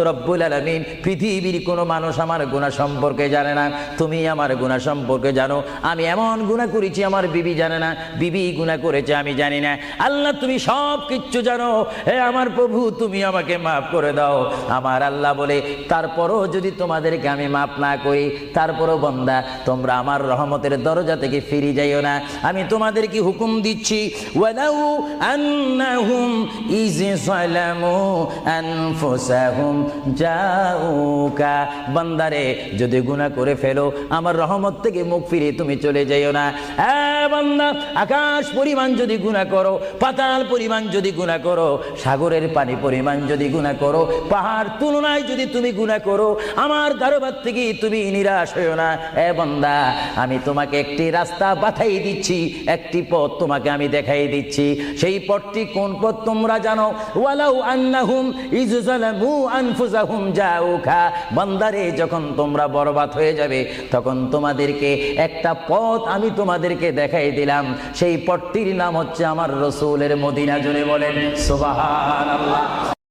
রব্বুল আলামিন পৃথিবীর কোনো মানুষ আমার গুনাহ সম্পর্কে জানে না, তুমি আমার গুনাহ সম্পর্কে জানো। আমি এমন গুনাহ করেছি আমার বিবি জানে না, বিবি গুনাহ করেছে আমি জানি না। আল্লাহ তুমি সব কিচ্ছু জানো, হে আমার প্রভু তুমি আমাকে মাফ করে দাও। আমার আল্লাহ বলে তারপরও যদি তোমাদেরকে আমি মাফ না করি, তারপরও বান্দা তোমরা আমার রহমতের দরজা থেকে ফিরে যাইও না। আমি তোমাদেরকে হুকুম দিচ্ছি, ওয়ালাউ আন্নাহুম ইয যালামু আনফুসাহুম জাউকা, বান্দারে যদি গুনাহ করে ফেলো আমার রহমত থেকে মুখ ফিরে তুমি চলে যাইও না। বান্দা আকাশ পরিমাণ যদি গুনাহ করো, পাতাল পরিমাণ যদি গুনাহ করো, সাগরের পানি পরিমাণ যদি গুনাহ করো, পাহাড় তুলনায় যদি তুমি গুনাহ করো, আমার দরবার থেকে তুমি নিরাশ হইও না। বান্দা আমি তোমাকে একটি রাস্তা বাতাই দিচ্ছি, একটি পথ তোমাকে আমি দেখাই দিচ্ছি। সেই পথটি কোন পথ তোমরা জানো? ওয়ালাউ আন্নাহুম ইয যালামু আনফুসাহুম জাউকা, বান্দারে যখন তোমরা বরবাদ হয়ে যাবে তখন তোমাদেরকে একটা পথ আমি তোমাদেরকে দেখাই দিলাম। সেই পথটির নাম হচ্ছে আমার রাসূলের মদিনা। জোরে বলেন সুবহানাল্লাহ।